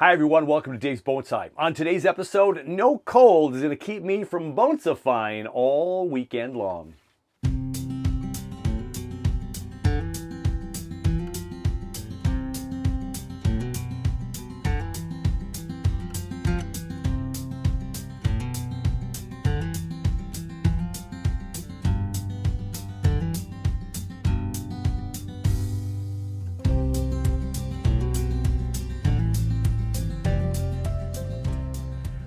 Hi everyone, welcome to Dave's Bonsai. On today's episode, no cold is going to keep me from bonsai-fying all weekend long.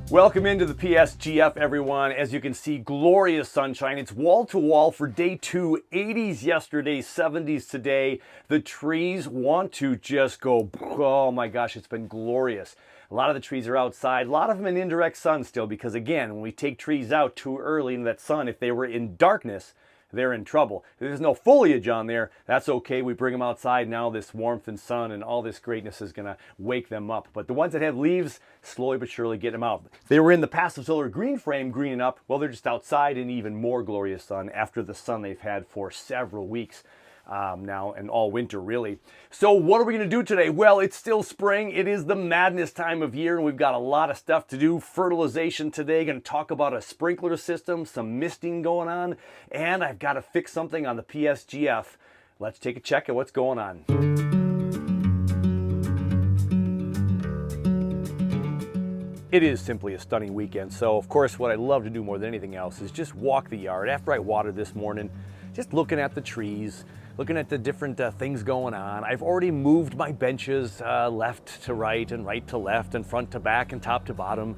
Welcome into the PSGF, everyone. As you can see, glorious sunshine. It's wall to wall for day 2, 80s yesterday, 70s today. The trees want to just go, oh my gosh, it's been glorious. A lot of the trees are outside, a lot of them in indirect sun still, because again, when we take trees out too early in that sun, if they were in darkness, they're in trouble. If there's no foliage on there, that's okay. We bring them outside now. This warmth and sun and all this greatness is going to wake them up. But the ones that have leaves, slowly but surely get them out. They were in the passive solar green frame greening up. Well, they're just outside in even more glorious sun after the sun they've had for several weeks now and all winter really. So what are we going to do today? Well, it's still spring. It is the madness time of year and we've got a lot of stuff to do. Fertilization today. Going to talk about a sprinkler system, some misting going on, and I've got to fix something on the PSGF. Let's take a check at what's going on. It is simply a stunning weekend. So of course what I love to do more than anything else is just walk the yard. After I watered this morning, just looking at the trees, looking at the different things going on. I've already moved my benches left to right and right to left and front to back and top to bottom.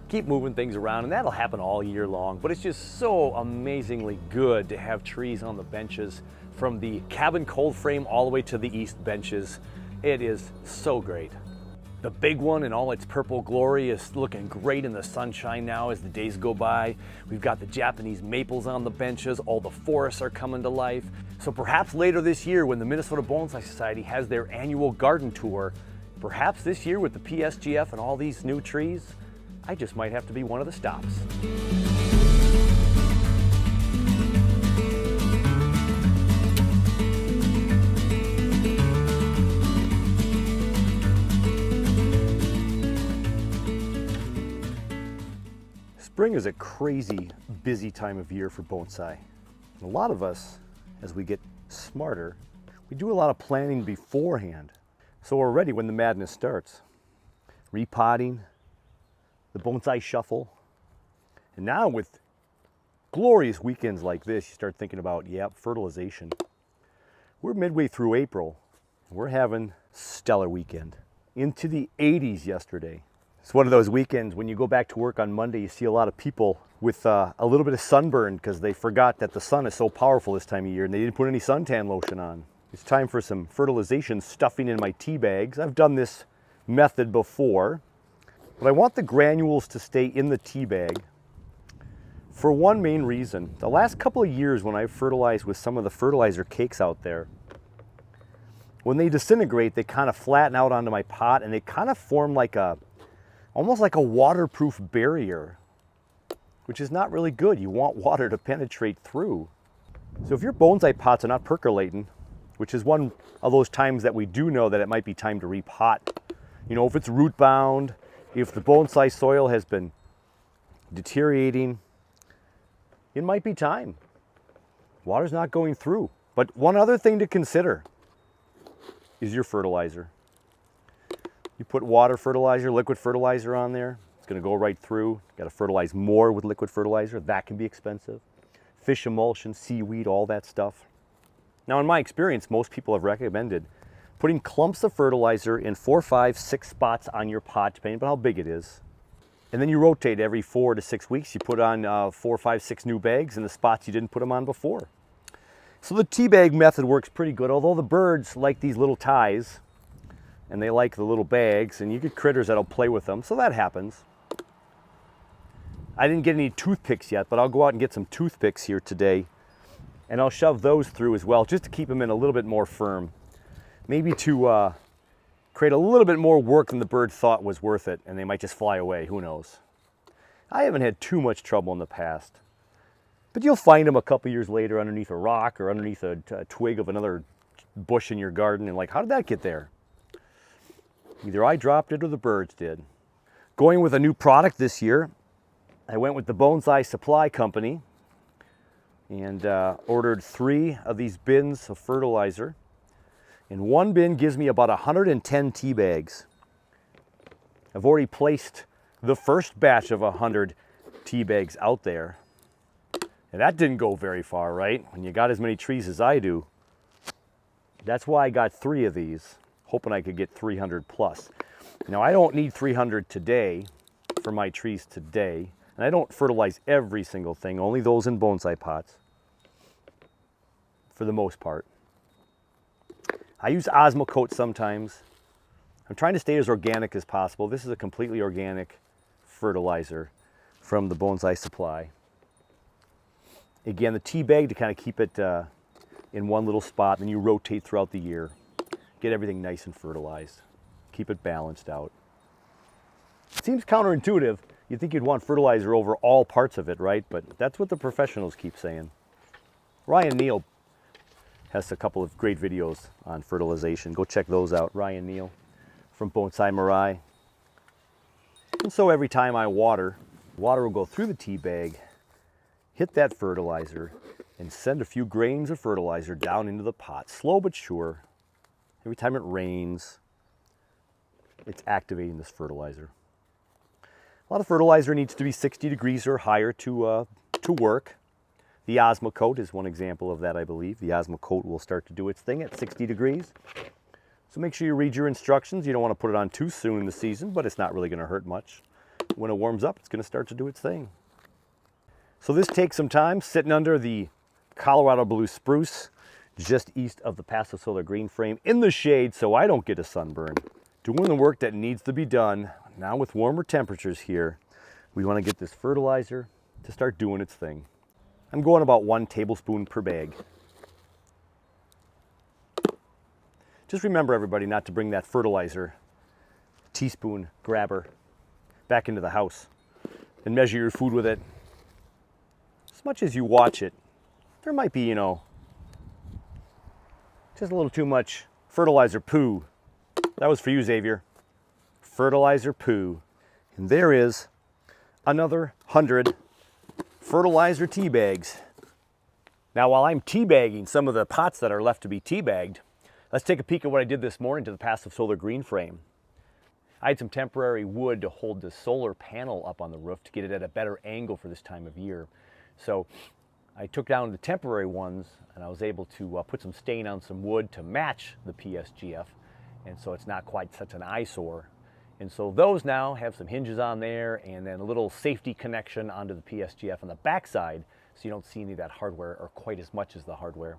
Keep moving things around and that'll happen all year long. But it's just so amazingly good to have trees on the benches from the cabin cold frame all the way to the east benches. It is so great. The big one in all its purple glory is looking great in the sunshine now as the days go by. We've got the Japanese maples on the benches. All the forests are coming to life. So perhaps later this year when the Minnesota Bonsai Society has their annual garden tour, perhaps this year with the PSGF and all these new trees, I just might have to be one of the stops. Spring is a crazy busy time of year for bonsai. A lot of us, as we get smarter, we do a lot of planning beforehand. So we're ready when the madness starts. Repotting, the bonsai shuffle, and now with glorious weekends like this, you start thinking about, fertilization. We're midway through April, and we're having a stellar weekend. Into the 80s yesterday. It's one of those weekends when you go back to work on Monday, you see a lot of people with a little bit of sunburn because they forgot that the sun is so powerful this time of year and they didn't put any suntan lotion on. It's time for some fertilization stuffing in my tea bags. I've done this method before, but I want the granules to stay in the tea bag for one main reason. The last couple of years when I've fertilized with some of the fertilizer cakes out there, when they disintegrate, they kind of flatten out onto my pot and they kind of form like almost like a waterproof barrier, which is not really good. You want water to penetrate through. So if your bonsai pots are not percolating, which is one of those times that we do know that it might be time to repot. You know, if it's root bound, if the bonsai soil has been deteriorating, it might be time. Water's not going through. But one other thing to consider is your fertilizer. You put water fertilizer, liquid fertilizer on there, it's going to go right through. You got to fertilize more with liquid fertilizer. That can be expensive. Fish emulsion, seaweed, all that stuff. Now, in my experience, most people have recommended putting clumps of fertilizer in 4, 5, 6 spots on your pot, depending on how big it is. And then you rotate every 4 to 6 weeks. You put on 4, 5, 6 new bags in the spots you didn't put them on before. So the tea bag method works pretty good, although the birds like these little ties. And they like the little bags, and you get critters that'll play with them, so that happens. I didn't get any toothpicks yet, but I'll go out and get some toothpicks here today, and I'll shove those through as well, just to keep them in a little bit more firm. Maybe to create a little bit more work than the bird thought was worth it, and they might just fly away, who knows. I haven't had too much trouble in the past, but you'll find them a couple years later underneath a rock or underneath a twig of another bush in your garden, and like, how did that get there? Either I dropped it or the birds did. Going with a new product this year, I went with the Bonsai Supply Company and ordered 3 of these bins of fertilizer. And one bin gives me about 110 tea bags. I've already placed the first batch of 100 tea bags out there. And that didn't go very far, right? When you got as many trees as I do. That's why I got 3 of these, hoping I could get 300 plus. Now I don't need 300 today for my trees today. And I don't fertilize every single thing, only those in bonsai pots, for the most part. I use Osmocote sometimes. I'm trying to stay as organic as possible. This is a completely organic fertilizer from the Bonsai Supply. Again, the tea bag to kind of keep it in one little spot, and you rotate throughout the year. Get everything nice and fertilized. Keep it balanced out. It seems counterintuitive. You'd think you'd want fertilizer over all parts of it, right? But that's what the professionals keep saying. Ryan Neal has a couple of great videos on fertilization. Go check those out. Ryan Neal from Bonsai Mirai. And so every time I water will go through the tea bag, hit that fertilizer, and send a few grains of fertilizer down into the pot. Slow but sure. Every time it rains, it's activating this fertilizer. A lot of fertilizer needs to be 60 degrees or higher to work. The Osmocote is one example of that, I believe. The Osmocote will start to do its thing at 60 degrees. So make sure you read your instructions. You don't want to put it on too soon in the season, but it's not really going to hurt much. When it warms up, it's going to start to do its thing. So this takes some time, sitting under the Colorado blue spruce, just east of the Paso Solar green frame, in the shade so I don't get a sunburn. Doing the work that needs to be done. Now with warmer temperatures here, we want to get this fertilizer to start doing its thing. I'm going about 1 tablespoon per bag. Just remember, everybody, not to bring that fertilizer teaspoon grabber back into the house and measure your food with it. As much as you watch it, there might be, just a little too much fertilizer poo. That was for you, Xavier. Fertilizer poo. And there is another 100 fertilizer tea bags. Now, while I'm teabagging some of the pots that are left to be teabagged, let's take a peek at what I did this morning to the passive solar green frame. I had some temporary wood to hold the solar panel up on the roof to get it at a better angle for this time of year. So I took down the temporary ones and I was able to put some stain on some wood to match the PSGF, and so it's not quite such an eyesore. And so those now have some hinges on there and then a little safety connection onto the PSGF on the backside, so you don't see any of that hardware or quite as much as the hardware.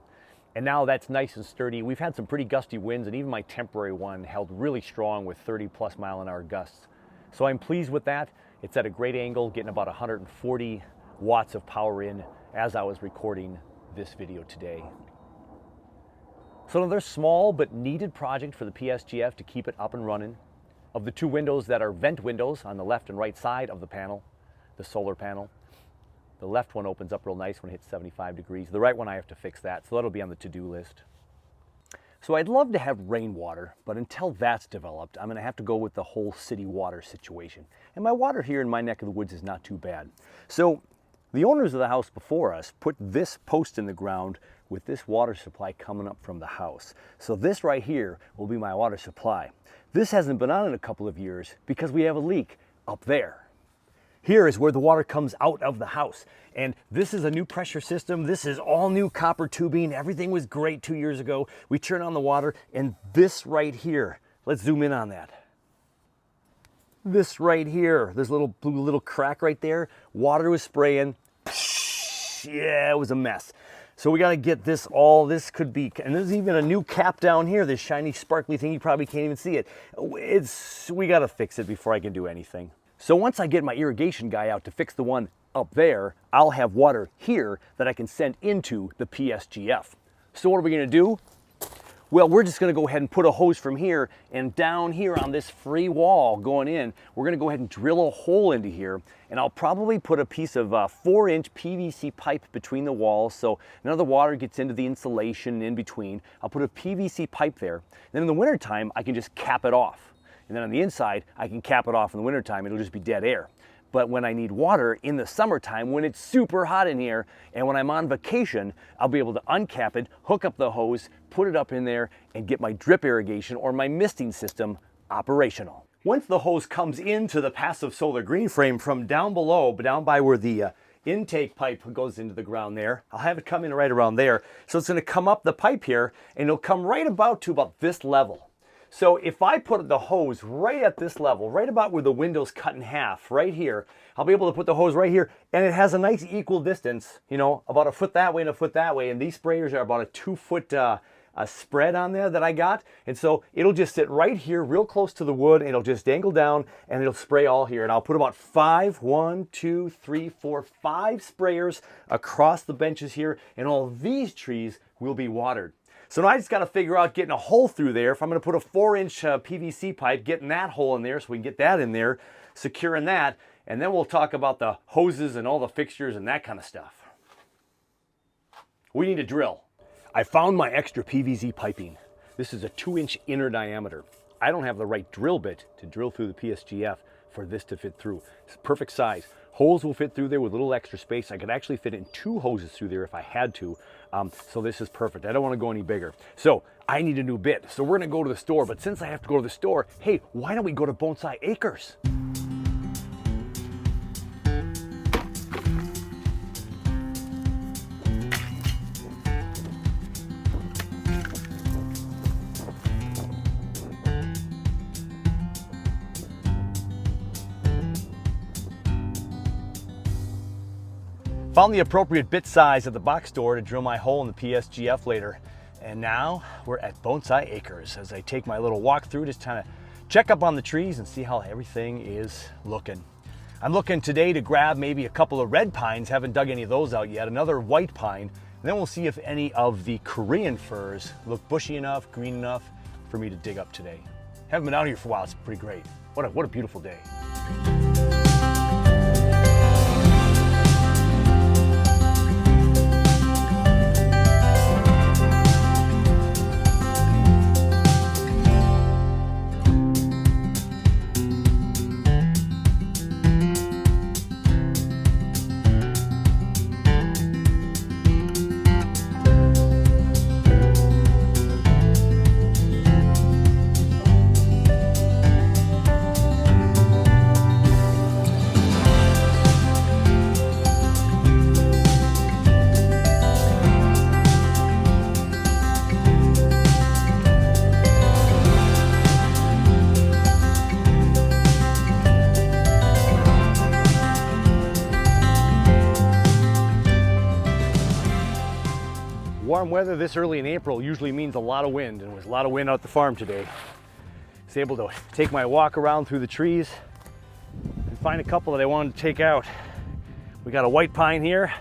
And now that's nice and sturdy. We've had some pretty gusty winds, and even my temporary one held really strong with 30+ mile-an-hour gusts. So I'm pleased with that. It's at a great angle, getting about 140 watts of power in as I was recording this video today. So another small but needed project for the PSGF to keep it up and running. Of the 2 windows that are vent windows on the left and right side of the panel, the solar panel, the left one opens up real nice when it hits 75 degrees. The right one, I have to fix that, so that'll be on the to-do list. So I'd love to have rainwater, but until that's developed, I'm going to have to go with the whole city water situation. And my water here in my neck of the woods is not too bad. So the owners of the house before us put this post in the ground with this water supply coming up from the house. So this right here will be my water supply. This hasn't been on in a couple of years because we have a leak up there. Here is where the water comes out of the house. And this is a new pressure system. This is all new copper tubing. Everything was great 2 years ago. We turn on the water, and this right here, let's zoom in on that. This right here, there's a little crack right there. Water was spraying. Yeah, it was a mess. So we got to get this could be, and there's even a new cap down here, this shiny sparkly thing, you probably can't even see it. We got to fix it before I can do anything. So once I get my irrigation guy out to fix the one up there, I'll have water here that I can send into the PSGF. So what are we going to do? Well, we're just going to go ahead and put a hose from here, and down here on this free wall going in, we're going to go ahead and drill a hole into here, and I'll probably put a piece of 4-inch PVC pipe between the walls, so none of the water gets into the insulation in between. I'll put a PVC pipe there. Then in the wintertime, I can just cap it off. And then on the inside, I can cap it off in the wintertime. It'll just be dead air. But when I need water in the summertime, when it's super hot in here, and when I'm on vacation, I'll be able to uncap it, hook up the hose, put it up in there, and get my drip irrigation or my misting system operational. Once the hose comes into the passive solar green frame from down below, down by where the intake pipe goes into the ground there, I'll have it come in right around there. So it's going to come up the pipe here, and it'll come right about to about this level. So if I put the hose right at this level, right about where the window's cut in half, right here, I'll be able to put the hose right here, and it has a nice equal distance, you know, about a foot that way and a foot that way. And these sprayers are about a 2-foot spread on there that I got. And so it'll just sit right here, real close to the wood, and it'll just dangle down, and it'll spray all here. And I'll put about 5 sprayers across the benches here, and all these trees will be watered. So now I just got to figure out getting a hole through there. If I'm going to put a 4-inch PVC pipe, getting that hole in there so we can get that in there, securing that, and then we'll talk about the hoses and all the fixtures and that kind of stuff. We need a drill. I found my extra PVC piping. This is a 2-inch inner diameter. I don't have the right drill bit to drill through the PSGF for this to fit through. It's perfect size. Holes will fit through there with a little extra space. I could actually fit in 2 hoses through there if I had to. So this is perfect. I don't want to go any bigger. So I need a new bit. So we're going to go to the store. But since I have to go to the store, hey, why don't we go to Bonsai Acres? Found the appropriate bit size at the box store to drill my hole in the PSGF later. And now we're at Bonsai Acres as I take my little walk through, just kind of check up on the trees and see how everything is looking. I'm looking today to grab maybe a couple of red pines, haven't dug any of those out yet, another white pine, and then we'll see if any of the Korean firs look bushy enough, green enough for me to dig up today. Haven't been out here for a while, it's pretty great. What a beautiful day. Warm weather this early in April usually means a lot of wind, and there was a lot of wind out the farm today. I was able to take my walk around through the trees and find a couple that I wanted to take out. We got a white pine here,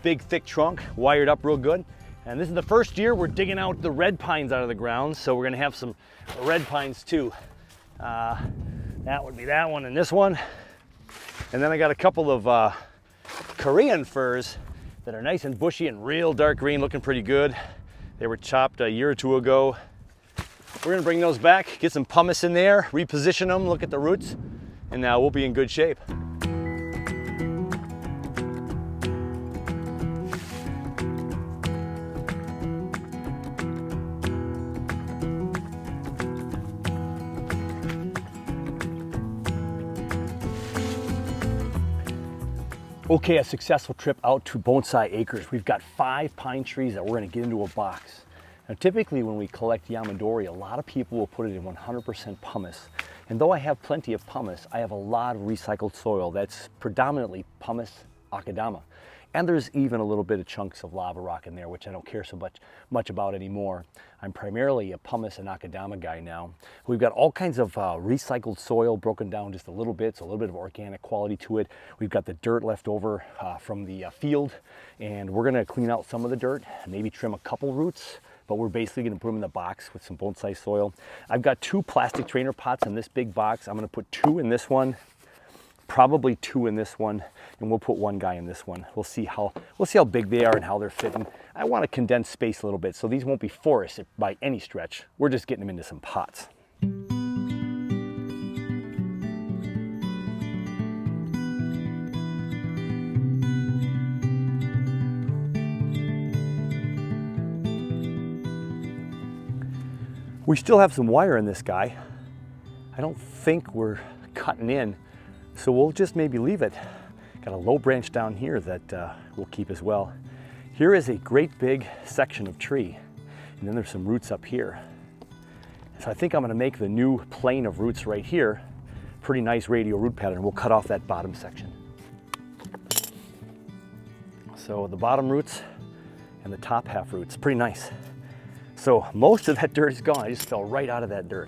big thick trunk, wired up real good. And this is the first year we're digging out the red pines out of the ground, so we're gonna have some red pines too. That would be that one and this one. And then I got a couple of Korean firs that are nice and bushy and real dark green, looking pretty good. They were chopped a year or 2 ago. We're gonna bring those back, get some pumice in there, reposition them, look at the roots, and now we'll be in good shape. Okay, a successful trip out to Bonsai Acres. We've got 5 pine trees that we're going to get into a box. Now, typically when we collect Yamadori, a lot of people will put it in 100% pumice. And though I have plenty of pumice, I have a lot of recycled soil that's predominantly pumice akadama. And there's even a little bit of chunks of lava rock in there, which I don't care so much about anymore. I'm primarily a pumice and akadama guy now. We've got all kinds of recycled soil broken down just a little bit, so a little bit of organic quality to it. We've got the dirt left over from the field, and we're gonna clean out some of the dirt, maybe trim a couple roots, but we're basically gonna put them in the box with some bonsai soil. I've got 2 plastic trainer pots in this big box. I'm gonna put 2 in this one, probably 2 in this one, and we'll put 1 guy in this one. We'll see how big they are and how they're fitting. I want to condense space a little bit, so these won't be forests by any stretch. We're just getting them into some pots. We still have some wire in this guy. I don't think we're cutting in, so we'll just maybe leave it. Got a low branch down here that we'll keep as well. Here is a great big section of tree, and then there's some roots up here. So I think I'm gonna make the new plane of roots right here, pretty nice radial root pattern. We'll cut off that bottom section. So the bottom roots and the top half roots, pretty nice. So most of that dirt is gone. I just fell right out of that dirt.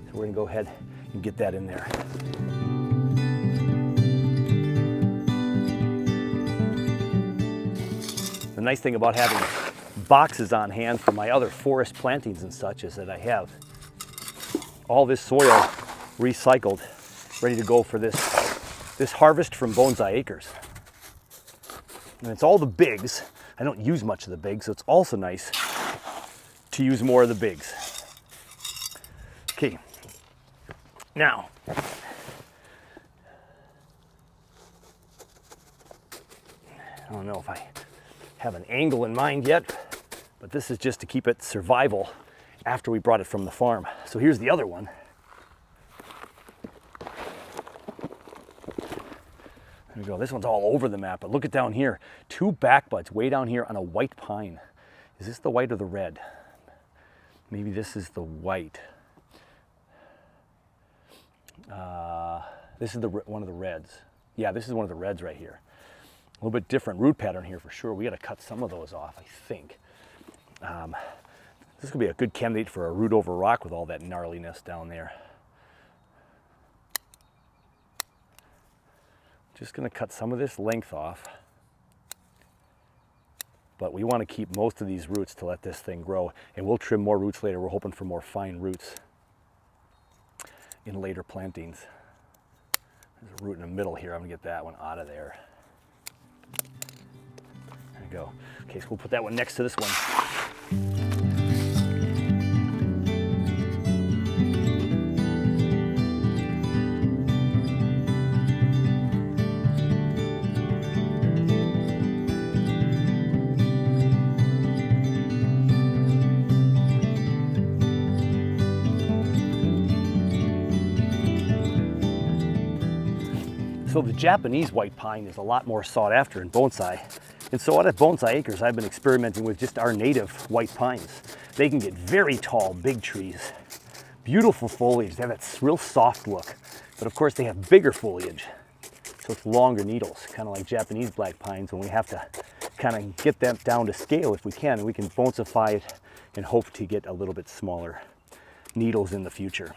So we're gonna go ahead and get that in there. The nice thing about having boxes on hand for my other forest plantings and such is that I have all this soil recycled, ready to go for this harvest from Bonsai Acres. And it's all the bigs. I don't use much of the bigs, so it's also nice to use more of the bigs. Okay, now, I don't know if I have an angle in mind yet, but this is just to keep it survival after we brought it from the farm. So here's the other one. There we go. This one's all over the map, but look at down here. 2 back buds way down here on a white pine. Is this the white or the red? Maybe this is the white. This is one of the reds. Yeah, this is one of the reds right here. A little bit different root pattern here for sure. We got to cut some of those off, I think. This could be a good candidate for a root over rock with all that gnarliness down there. Just going to cut some of this length off. But we want to keep most of these roots to let this thing grow. And we'll trim more roots later. We're hoping for more fine roots in later plantings. There's a root in the middle here. I'm going to get that one out of there. There we go. Okay, so we'll put that one next to this one. So the Japanese white pine is a lot more sought after in bonsai. And so out at Bonsai Acres, I've been experimenting with just our native white pines. They can get very tall, big trees, beautiful foliage. They have that real soft look, but of course they have bigger foliage. So it's longer needles, kind of like Japanese black pines when we have to kind of get them down to scale if we can. And we can bonsai it and hope to get a little bit smaller needles in the future.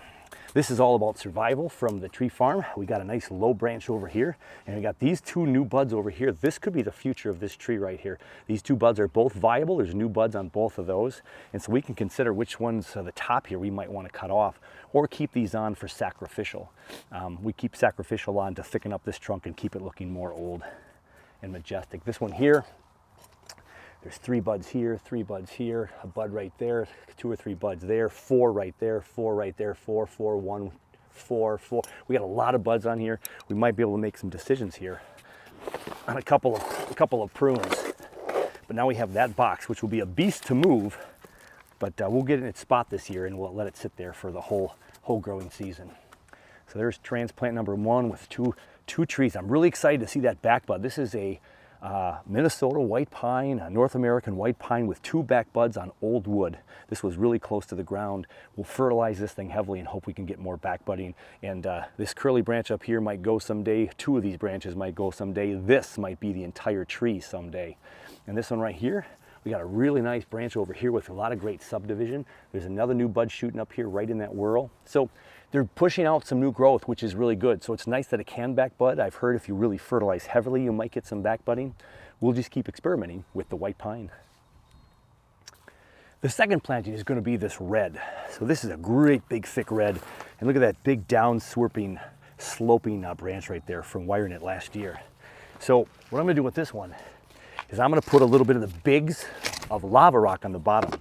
This is all about survival from the tree farm. We got a nice low branch over here, and we got these 2 new buds over here. This could be the future of this tree right here. These 2 buds are both viable. There's new buds on both of those. And so we can consider which ones at the top here we might want to cut off or keep these on for sacrificial. We keep sacrificial on to thicken up this trunk and keep it looking more old and majestic. This one here, there's 3 buds here, 3 buds here, a bud right there, 2 or 3 buds there, 4 right there, 4 right there, 4, 4, 1, 4, 4. We got a lot of buds on here. We might be able to make some decisions here on a couple of prunes. But now we have that box, which will be a beast to move, but we'll get in its spot this year and we'll let it sit there for the whole growing season. So there's transplant number 1 with two trees. I'm really excited to see that back bud. This is a Minnesota white pine, a North American white pine with 2 back buds on old wood. This was really close to the ground. We'll fertilize this thing heavily and hope we can get more back budding. And this curly branch up here might go someday. 2 of these branches might go someday. This might be the entire tree someday. And this one right here, we got a really nice branch over here with a lot of great subdivision. There's another new bud shooting up here right in that whorl. So they're pushing out some new growth, which is really good. So it's nice that it can back bud. I've heard if you really fertilize heavily, you might get some back budding. We'll just keep experimenting with the white pine. The second planting is going to be this red. So this is a great big thick red. And look at that big down sloping branch right there from wiring it last year. So what I'm going to do with this one is I'm going to put a little bit of the bigs of lava rock on the bottom.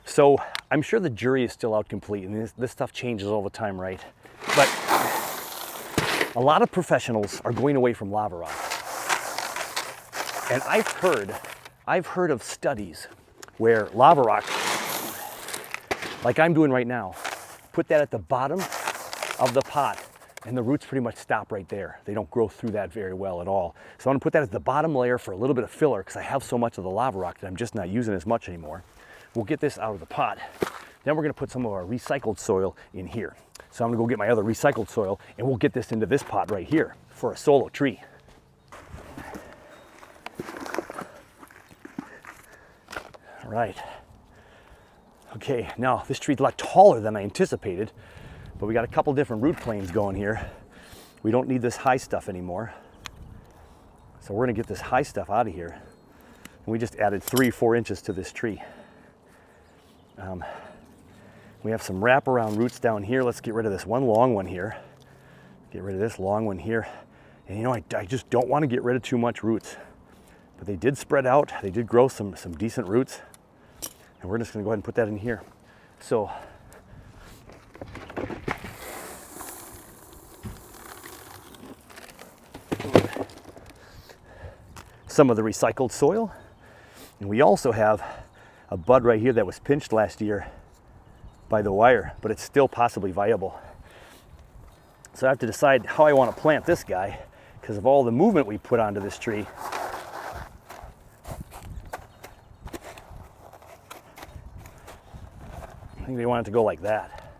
So I'm sure the jury is still out complete, and this stuff changes all the time, right? But a lot of professionals are going away from lava rock. And I've heard of studies where lava rock like I'm doing right now. Put that at the bottom of the pot, and the roots pretty much stop right there. They don't grow through that very well at all. So I'm gonna put that at the bottom layer for a little bit of filler because I have so much of the lava rock that I'm just not using as much anymore. We'll get this out of the pot. Then we're gonna put some of our recycled soil in here. So I'm gonna go get my other recycled soil and we'll get this into this pot right here for a solo tree. All right. Okay, now this tree's a lot taller than I anticipated, but we got a couple different root planes going here. We don't need this high stuff anymore. So we're gonna get this high stuff out of here. And we just added 3-4 inches to this tree. We have some wraparound roots down here. Let's get rid of this one long one here. Get rid of this long one here. And you know, I just don't want to get rid of too much roots. But they did spread out. They did grow some decent roots. And we're just going to go ahead and put that in here. So some of the recycled soil. And we also have a bud right here that was pinched last year by the wire, but it's still possibly viable. So I have to decide how I want to plant this guy because of all the movement we put onto this tree. I think they want it to go like that.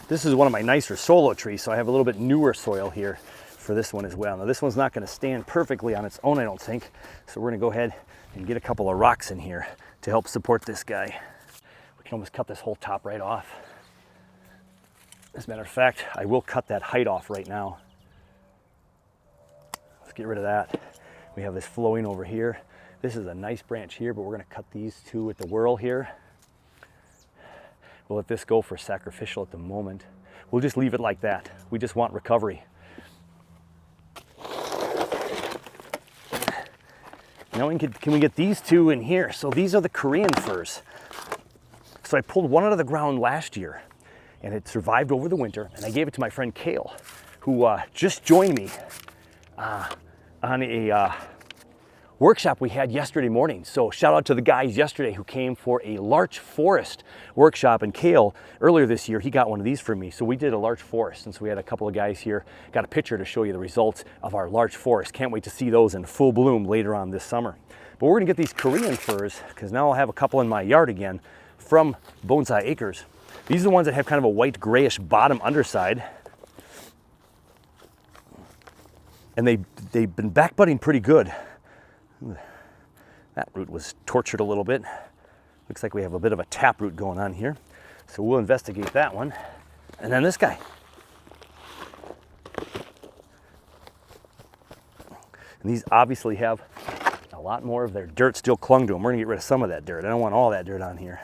This is one of my nicer solo trees, so I have a little bit newer soil here for this one as well. Now this one's not going to stand perfectly on its own, I don't think, so we're going to go ahead and get a couple of rocks in here to help support this guy. We can almost cut this whole top right off. As a matter of fact, I will cut that height off right now. Let's get rid of that. We have this flowing over here. This is a nice branch here, but we're going to cut these two with the whirl here. We'll let this go for sacrificial at the moment. We'll just leave it like that. We just want recovery. Now can we get these two in here? So these are the Korean firs. So I pulled one out of the ground last year and it survived over the winter, and I gave it to my friend Kale, who just joined me on a workshop we had yesterday morning. So shout out to the guys yesterday who came for a larch forest workshop, and Kale, earlier this year, he got one of these for me. So we did a larch forest, and so we had a couple of guys here, got a picture to show you the results of our larch forest. Can't wait to see those in full bloom later on this summer. But we're gonna get these Korean firs, because now I'll have a couple in my yard again from Bonsai Acres. These are the ones that have kind of a white grayish bottom underside. And they've been back budding pretty good. That root was tortured a little bit. Looks like we have a bit of a taproot going on here. So we'll investigate that one. And then this guy. And these obviously have a lot more of their dirt still clung to them. We're gonna get rid of some of that dirt. I don't want all that dirt on here.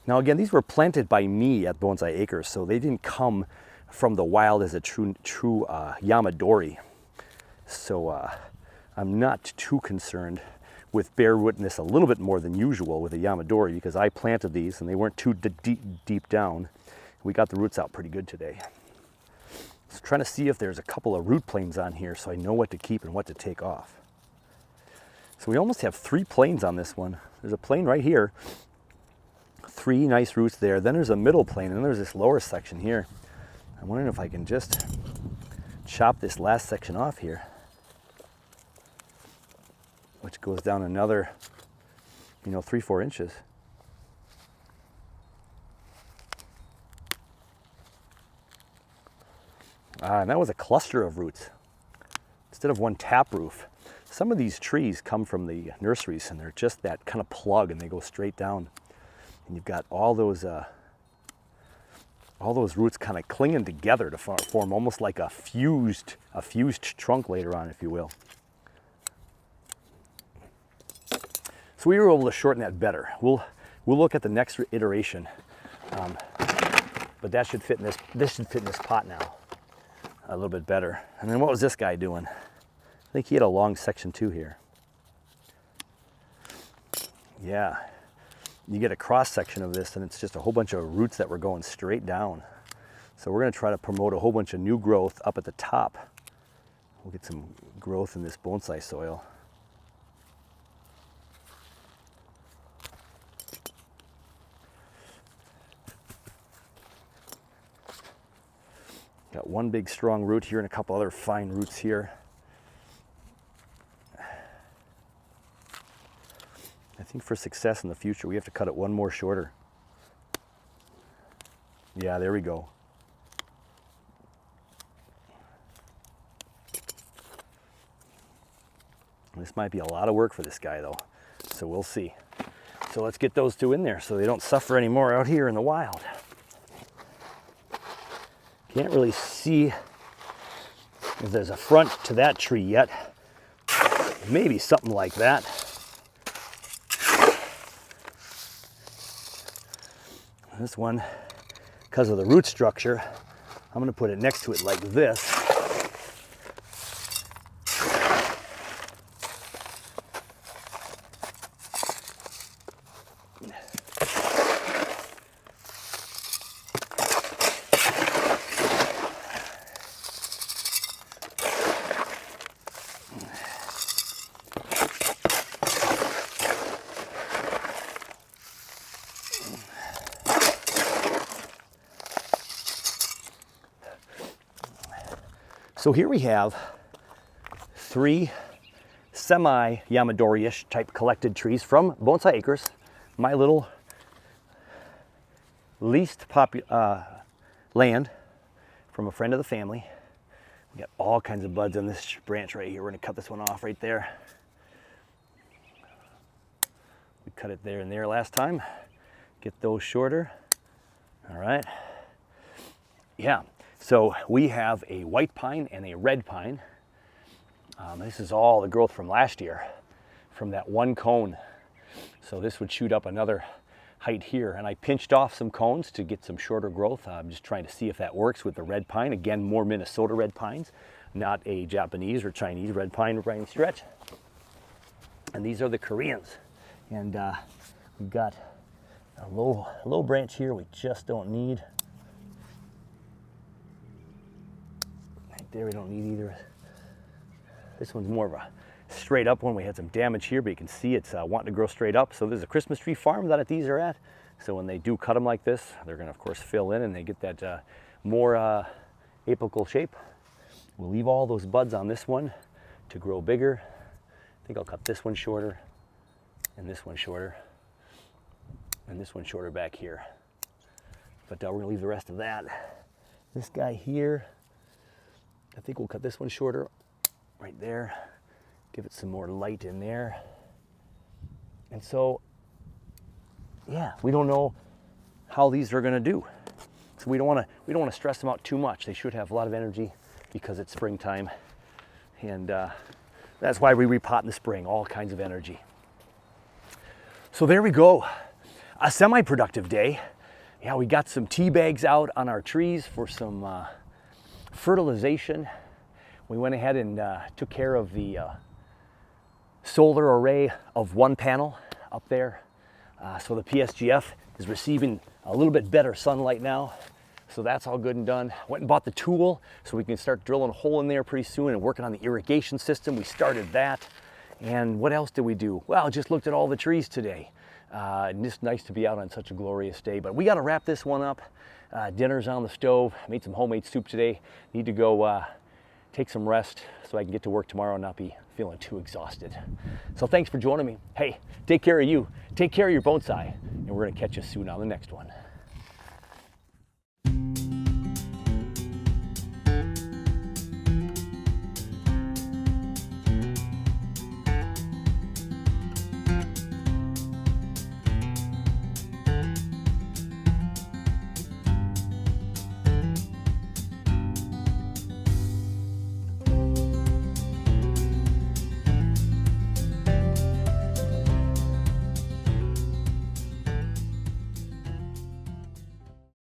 Now again, these were planted by me at Bonsai Acres, so they didn't come from the wild as a true Yamadori. So I'm not too concerned with bare rootness a little bit more than usual with a Yamadori, because I planted these and they weren't too deep down. We got the roots out pretty good today. So trying to see if there's a couple of root planes on here so I know what to keep and what to take off. So we almost have 3 planes on this one. There's a plane right here, 3 nice roots there. Then there's a middle plane, and then there's this lower section here. I'm wondering if I can just chop this last section off here, which goes down another, 3-4 inches. And that was a cluster of roots instead of one tap roof. Some of these trees come from the nurseries, and they're just that kind of plug, and they go straight down. And you've got all those roots kind of clinging together to form almost like a fused trunk later on, if you will. So we were able to shorten that better. We'll look at the next iteration, but that should fit in this. This should fit in this pot now a little bit better. And then what was this guy doing? I think he had a long section too here. Yeah. You get a cross section of this and it's just a whole bunch of roots that were going straight down. So we're going to try to promote a whole bunch of new growth up at the top. We'll get some growth in this bonsai soil. Got one big strong root here and a couple other fine roots here. I think for success in the future, we have to cut it one more shorter. Yeah, there we go. This might be a lot of work for this guy though, so we'll see. So let's get those two in there so they don't suffer anymore out here in the wild. Can't really see if there's a front to that tree yet. Maybe something like that. This one, because of the root structure, I'm going to put it next to it like this. So here we have 3 semi-Yamadori-ish type collected trees from Bonsai Acres, my little least land from a friend of the family. We got all kinds of buds on this branch right here. We're gonna cut this one off right there. We cut it there and there last time. Get those shorter. All right. Yeah. So we have a white pine and a red pine. This is all the growth from last year, from that one cone. So this would shoot up another height here. And I pinched off some cones to get some shorter growth. I'm just trying to see if that works with the red pine. Again, more Minnesota red pines, not a Japanese or Chinese red pine by any stretch. And these are the Koreans. And we've got a low branch here we just don't need. There we don't need either. This one's more of a straight up one. We had some damage here, but you can see it's wanting to grow straight up. So there's a Christmas tree farm that these are at. So when they do cut them like this, they're gonna of course fill in and they get that more apical shape. We'll leave all those buds on this one to grow bigger. I think I'll cut this one shorter and this one shorter and this one shorter back here. But we're gonna leave the rest of that. This guy here, I think we'll cut this one shorter right there, give it some more light in there. And so, yeah, we don't know how these are gonna do. So we don't wanna stress them out too much. They should have a lot of energy because it's springtime. And that's why we repot in the spring, all kinds of energy. So there we go, a semi-productive day. Yeah, we got some tea bags out on our trees for some fertilization. We went ahead and took care of the solar array of one panel up there. So the PSGF is receiving a little bit better sunlight now. So that's all good and done. Went and bought the tool so we can start drilling a hole in there pretty soon and working on the irrigation system. We started that. And what else did we do? Well, just looked at all the trees today. And it's nice to be out on such a glorious day, but we got to wrap this one up. Dinner's on the stove. Made some homemade soup today. Need to go take some rest so I can get to work tomorrow and not be feeling too exhausted. So thanks for joining me. Hey, take care of you. Take care of your bonsai, and we're going to catch you soon on the next one.